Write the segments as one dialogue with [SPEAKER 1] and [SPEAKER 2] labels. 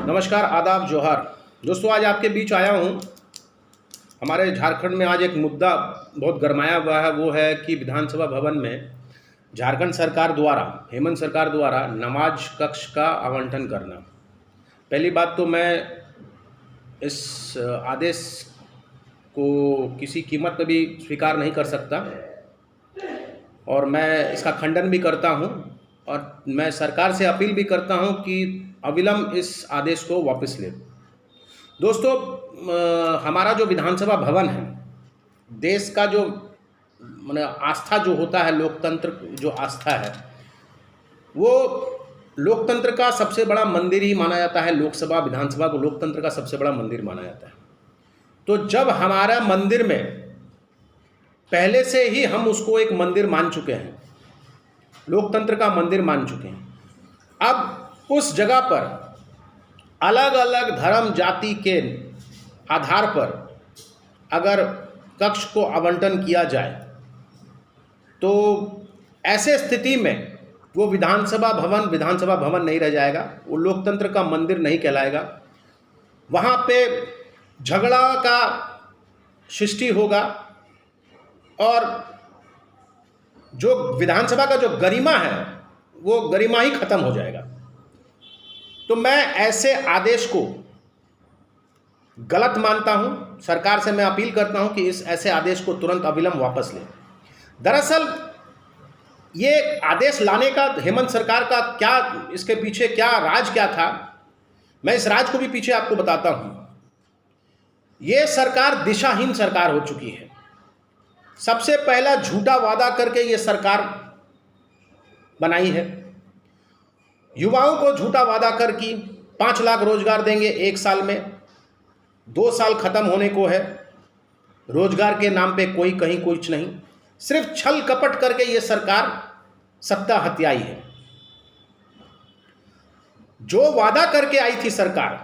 [SPEAKER 1] नमस्कार, आदाब, जोहार। दोस्तों, आज आपके बीच आया हूँ। हमारे झारखंड में आज एक मुद्दा बहुत गरमाया हुआ है। वो है कि विधानसभा भवन में झारखंड सरकार द्वारा, हेमंत सरकार द्वारा नमाज कक्ष का आवंटन करना। पहली बात तो मैं इस आदेश को किसी कीमत पर भी स्वीकार नहीं कर सकता और मैं इसका खंडन भी करता हूँ और मैं सरकार से अपील भी करता हूँ कि अविलंब इस आदेश को वापस ले। दोस्तों, हमारा जो विधानसभा भवन है, देश का जो माने आस्था जो होता है, लोकतंत्र जो आस्था है, वो लोकतंत्र का सबसे बड़ा मंदिर ही माना जाता है। लोकसभा विधानसभा को लोकतंत्र का सबसे बड़ा मंदिर माना जाता है। तो जब हमारा मंदिर में पहले से ही हम उसको एक मंदिर मान चुके हैं, लोकतंत्र का मंदिर मान चुके हैं, अब उस जगह पर अलग अलग धर्म जाति के आधार पर अगर कक्ष को आवंटन किया जाए तो ऐसे स्थिति में वो विधानसभा भवन नहीं रह जाएगा, वो लोकतंत्र का मंदिर नहीं कहलाएगा। वहाँ पे झगड़ा का सृष्टि होगा और जो विधानसभा का जो गरिमा है वो गरिमा ही खत्म हो जाएगा। तो मैं ऐसे आदेश को गलत मानता हूं। सरकार से मैं अपील करता हूं कि इस ऐसे आदेश को तुरंत अविलंब वापस लें। दरअसल ये आदेश लाने का हेमंत सरकार का क्या, इसके पीछे क्या राज क्या था, मैं इस राज को भी पीछे आपको बताता हूं। ये सरकार दिशाहीन सरकार हो चुकी है। सबसे पहला झूठा वादा करके ये सरकार बनाई है। युवाओं को झूठा वादा कर कि 5 लाख रोजगार देंगे 1 साल में, 2 साल खत्म होने को है, रोजगार के नाम पे कोई कहीं कुछ नहीं, सिर्फ छल कपट करके ये सरकार सत्ता हत्याई है। जो वादा करके आई थी सरकार,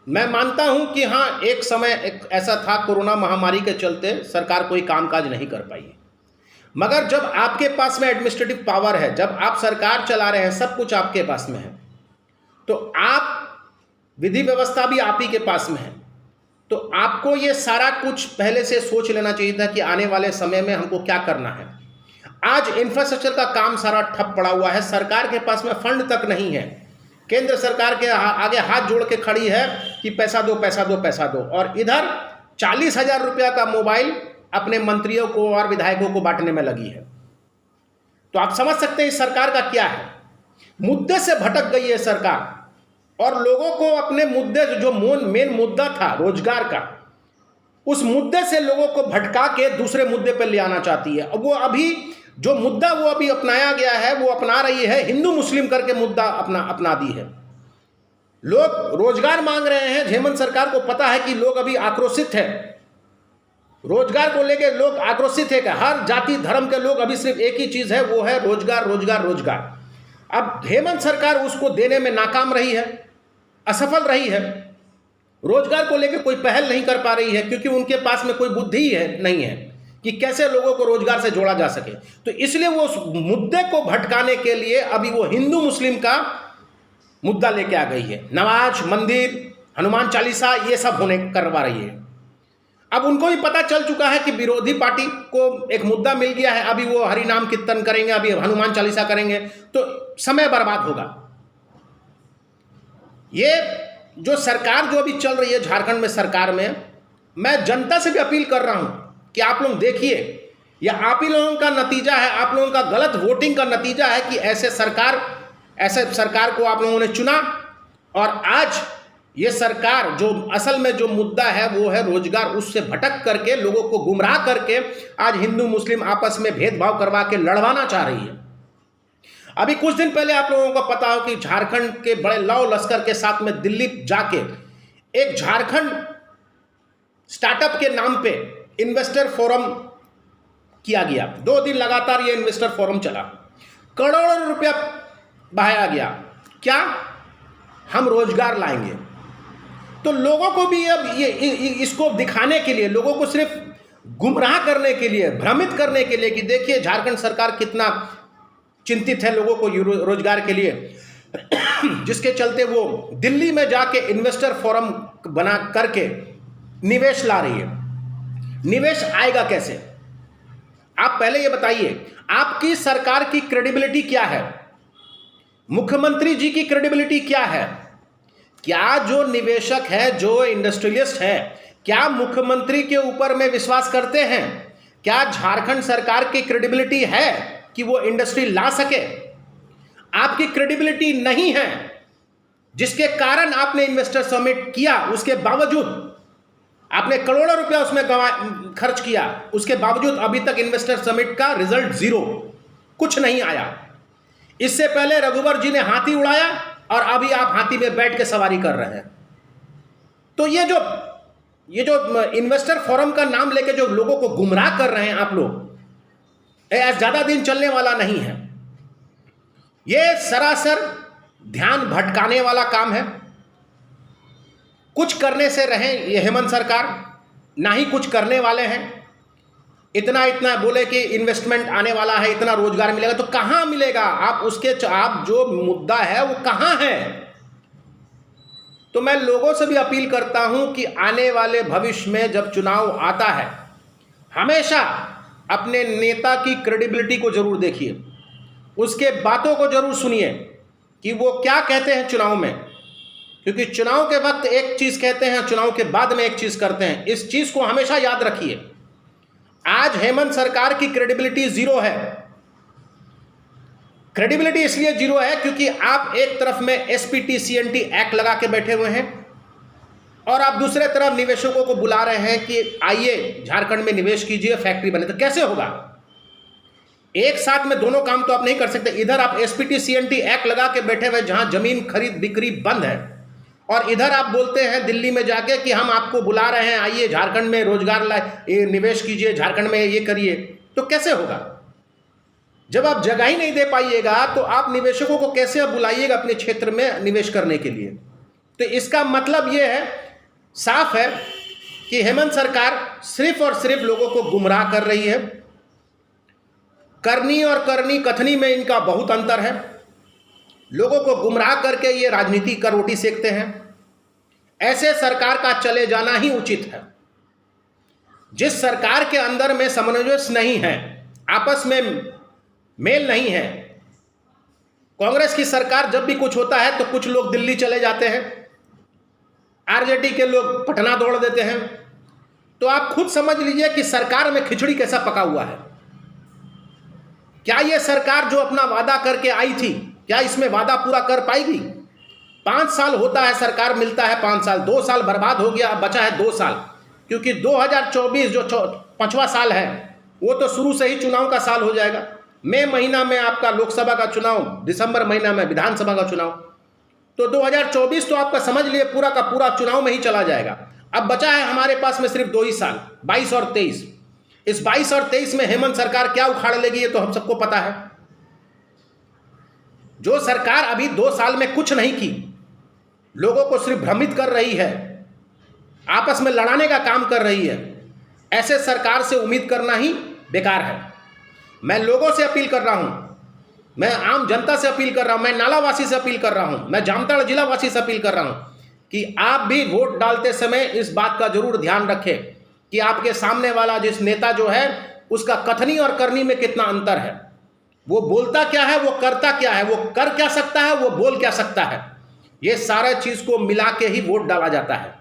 [SPEAKER 1] मैं मानता हूं कि हाँ, एक समय एक ऐसा था, कोरोना महामारी के चलते सरकार कोई कामकाज नहीं कर पाई है। मगर जब आपके पास में एडमिनिस्ट्रेटिव पावर है, जब आप सरकार चला रहे हैं, सब कुछ आपके पास में है, तो आप विधि व्यवस्था भी आप ही के पास में है, तो आपको ये सारा कुछ पहले से सोच लेना चाहिए था कि आने वाले समय में हमको क्या करना है। आज इंफ्रास्ट्रक्चर का काम सारा ठप पड़ा हुआ है, सरकार के पास में फंड तक नहीं है। केंद्र सरकार के आगे हाथ जोड़ के खड़ी है कि पैसा दो पैसा दो पैसा दो, और इधर 40,000 रुपया का मोबाइल अपने मंत्रियों को और विधायकों को बांटने में लगी है। तो आप समझ सकते हैं इस सरकार का क्या है। मुद्दे से भटक गई है सरकार और लोगों को अपने मुद्दे, जो मेन मुद्दा था रोजगार का, उस मुद्दे से लोगों को भटका के दूसरे मुद्दे पर ले आना चाहती है। अब वो अभी जो मुद्दा वो अभी अपनाया गया है, वो अपना रही है, हिंदू मुस्लिम करके मुद्दा अपना दी है। लोग रोजगार मांग रहे हैं। हेमंत सरकार को पता है कि लोग अभी आक्रोशित है, रोजगार को लेकर लोग आक्रोशित है कि हर जाति धर्म के लोग अभी सिर्फ एक ही चीज है, वो है रोजगार रोजगार रोजगार। अब हेमंत सरकार उसको देने में नाकाम रही है, असफल रही है। रोजगार को लेकर कोई पहल नहीं कर पा रही है क्योंकि उनके पास में कोई बुद्धि नहीं है कि कैसे लोगों को रोजगार से जोड़ा जा सके। तो इसलिए वो उस मुद्दे को भटकाने के लिए अभी वो हिंदू मुस्लिम का मुद्दा लेके आ गई है। नमाज, मंदिर, हनुमान चालीसा, ये सब होने करवा रही है। अब उनको भी पता चल चुका है कि विरोधी पार्टी को एक मुद्दा मिल गया है, अभी वो हरि नाम कीर्तन करेंगे, अभी हनुमान चालीसा करेंगे, तो समय बर्बाद होगा। ये जो सरकार जो अभी चल रही है झारखंड में सरकार में, मैं जनता से भी अपील कर रहा हूं कि आप लोग देखिए, या आप ही लोगों का नतीजा है, आप लोगों का गलत वोटिंग का नतीजा है कि ऐसे सरकार को आप लोगों ने चुना। और आज ये सरकार जो असल में जो मुद्दा है वो है रोजगार, उससे भटक करके लोगों को गुमराह करके आज हिंदू मुस्लिम आपस में भेदभाव करवा के लड़वाना चाह रही है। अभी कुछ दिन पहले आप लोगों को पता हो कि झारखंड के बड़े लौ लश्कर के साथ में दिल्ली जाके एक झारखंड स्टार्टअप के नाम पे इन्वेस्टर फोरम किया गया। 2 दिन लगातार ये इन्वेस्टर फोरम चला, करोड़ों रुपया बहाया गया। क्या? हम रोजगार लाएंगे। तो लोगों को भी अब ये इसको दिखाने के लिए, लोगों को सिर्फ गुमराह करने के लिए, भ्रमित करने के लिए कि देखिए झारखंड सरकार कितना चिंतित है लोगों को रोजगार के लिए, जिसके चलते वो दिल्ली में जाके इन्वेस्टर फोरम बना करके निवेश ला रही है। निवेश आएगा कैसे? आप पहले ये बताइए, आपकी सरकार की क्रेडिबिलिटी क्या है? मुख्यमंत्री जी की क्रेडिबिलिटी क्या है? क्या जो निवेशक है, जो इंडस्ट्रियलिस्ट है, क्या मुख्यमंत्री के ऊपर में विश्वास करते हैं? क्या झारखंड सरकार की क्रेडिबिलिटी है कि वो इंडस्ट्री ला सके? आपकी क्रेडिबिलिटी नहीं है, जिसके कारण आपने इन्वेस्टर समिट किया, उसके बावजूद आपने करोड़ों रुपया उसमें खर्च किया, उसके बावजूद अभी तक इन्वेस्टर समिट का रिजल्ट जीरो, कुछ नहीं आया। इससे पहले रघुवर जी ने हाथी उड़ाया और अभी आप हाथी में बैठ के सवारी कर रहे हैं। तो ये जो इन्वेस्टर फोरम का नाम लेके जो लोगों को गुमराह कर रहे हैं आप लोग, ज्यादा दिन चलने वाला नहीं है। ये सरासर ध्यान भटकाने वाला काम है। कुछ करने से रहें ये हेमंत सरकार, ना ही कुछ करने वाले हैं। इतना बोले कि इन्वेस्टमेंट आने वाला है, इतना रोजगार मिलेगा, तो कहां मिलेगा? आप जो मुद्दा है वो कहां है? तो मैं लोगों से भी अपील करता हूं कि आने वाले भविष्य में जब चुनाव आता है, हमेशा अपने नेता की क्रेडिबिलिटी को जरूर देखिए, उसके बातों को जरूर सुनिए कि वो क्या कहते हैं चुनाव में, क्योंकि चुनाव के वक्त एक चीज कहते हैं, चुनाव के बाद में एक चीज करते हैं। इस चीज को हमेशा याद रखिए। आज हेमंत सरकार की क्रेडिबिलिटी जीरो है। क्रेडिबिलिटी इसलिए जीरो है क्योंकि आप एक तरफ में एसपीटी सीएनटी एक्ट लगा के बैठे हुए हैं और आप दूसरे तरफ निवेशकों को बुला रहे हैं कि आइए झारखंड में निवेश कीजिए, फैक्ट्री बने। तो कैसे होगा? एक साथ में दोनों काम तो आप नहीं कर सकते। इधर आप एसपीटी सीएनटी एक्ट लगा के बैठे हुए जहां जमीन खरीद बिक्री बंद है, और इधर आप बोलते हैं दिल्ली में जाके कि हम आपको बुला रहे हैं, आइए झारखंड में रोजगार लाए, निवेश कीजिए, झारखंड में ये करिए। तो कैसे होगा? जब आप जगह ही नहीं दे पाइएगा तो आप निवेशकों को कैसे बुलाइएगा अपने क्षेत्र में निवेश करने के लिए? तो इसका मतलब ये है, साफ है कि हेमंत सरकार सिर्फ और सिर्फ लोगों को गुमराह कर रही है। करनी और करनी कथनी में इनका बहुत अंतर है। लोगों को गुमराह करके ये राजनीति का रोटी सेकते हैं। ऐसे सरकार का चले जाना ही उचित है। जिस सरकार के अंदर में सामंजस्य नहीं है, आपस में मेल नहीं है। कांग्रेस की सरकार जब भी कुछ होता है तो कुछ लोग दिल्ली चले जाते हैं, आरजेडी के लोग पटना दौड़ देते हैं। तो आप खुद समझ लीजिए कि सरकार में खिचड़ी कैसा पका हुआ है। क्या ये सरकार जो अपना वादा करके आई थी, क्या इसमें वादा पूरा कर पाएगी? 5 साल होता है, सरकार मिलता है 5 साल, 2 साल बर्बाद हो गया, अब बचा है 2 साल। क्योंकि 2024 जो 5वां साल है वो तो शुरू से ही चुनाव का साल हो जाएगा। मई महीना में आपका लोकसभा का चुनाव, दिसंबर महीना में विधानसभा का चुनाव, तो 2024 तो आपका समझ लिए पूरा का पूरा चुनाव में ही चला जाएगा। अब बचा है हमारे पास में सिर्फ 2 ही साल, 22 और 23। इस 22 और 23 में हेमंत सरकार क्या उखाड़ लेगी ये तो हम सबको पता है। जो सरकार अभी 2 साल में कुछ नहीं की, लोगों को सिर्फ भ्रमित कर रही है, आपस में लड़ाने का काम कर रही है, ऐसे सरकार से उम्मीद करना ही बेकार है। मैं लोगों से अपील कर रहा हूं, मैं आम जनता से अपील कर रहा हूं, मैं नालावासी से अपील कर रहा हूं, मैं जामताड़ा जिला वासी से अपील कर रहा हूं कि आप भी वोट डालते समय इस बात का जरूर ध्यान रखें कि आपके सामने वाला जिस नेता जो है उसका कथनी और करनी में कितना अंतर है। वो बोलता क्या है, वो करता क्या है, वो कर क्या सकता है, वो बोल क्या सकता है। ये सारा चीज को मिला के ही वोट डाला जाता है।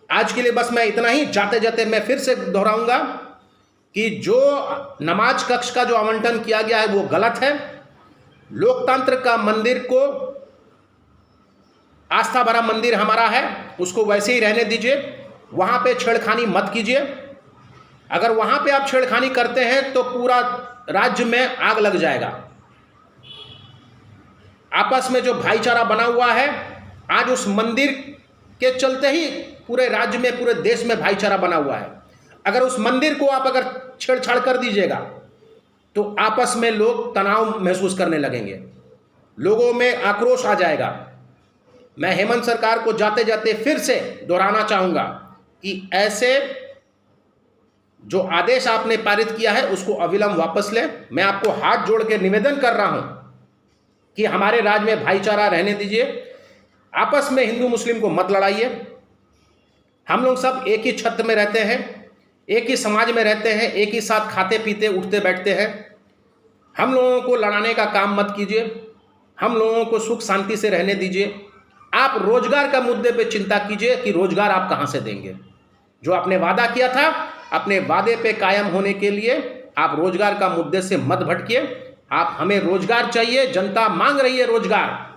[SPEAKER 1] आज के लिए बस मैं इतना ही। जाते जाते मैं फिर से दोहराऊंगा कि जो नमाज कक्ष का जो आवंटन किया गया है वो गलत है। लोकतंत्र का मंदिर को, आस्था भरा मंदिर हमारा है, उसको वैसे ही रहने दीजिए। वहां पे छेड़खानी मत कीजिए। अगर वहां पे आप छेड़खानी करते हैं तो पूरा राज्य में आग लग जाएगा। आपस में जो भाईचारा बना हुआ है, आज उस मंदिर के चलते ही पूरे राज्य में, पूरे देश में भाईचारा बना हुआ है। अगर उस मंदिर को आप अगर छेड़छाड़ कर दीजिएगा तो आपस में लोग तनाव महसूस करने लगेंगे, लोगों में आक्रोश आ जाएगा। मैं हेमंत सरकार को जाते जाते फिर से दोहराना चाहूंगा कि ऐसे जो आदेश आपने पारित किया है उसको अविलंब वापस लें। मैं आपको हाथ जोड़ के निवेदन कर रहा हूं कि हमारे राज्य में भाईचारा रहने दीजिए, आपस में हिंदू मुस्लिम को मत लड़ाइए, हम लोग सब एक ही छत में रहते हैं, एक ही समाज में रहते हैं, एक ही साथ खाते पीते उठते बैठते हैं। हम लोगों को लड़ाने का काम मत कीजिए, हम लोगों को सुख शांति से रहने दीजिए। आप रोजगार का मुद्दे पे चिंता कीजिए कि रोजगार आप कहाँ से देंगे। जो आपने वादा किया था, अपने वादे पे कायम होने के लिए आप रोजगार का मुद्दे से मत भटकिए। आप हमें रोजगार चाहिए, जनता मांग रही है रोजगार।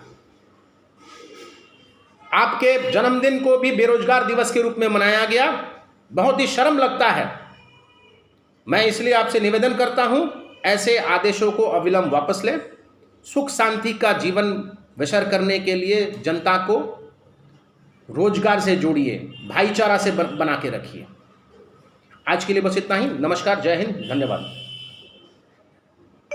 [SPEAKER 1] आपके जन्मदिन को भी बेरोजगार दिवस के रूप में मनाया गया, बहुत ही शर्म लगता है। मैं इसलिए आपसे निवेदन करता हूं, ऐसे आदेशों को अविलंब वापस लें। सुख शांति का जीवन बसर करने के लिए जनता को रोजगार से जोड़िए, भाईचारा से बना के रखिए। आज के लिए बस इतना ही। नमस्कार, जय हिंद, धन्यवाद।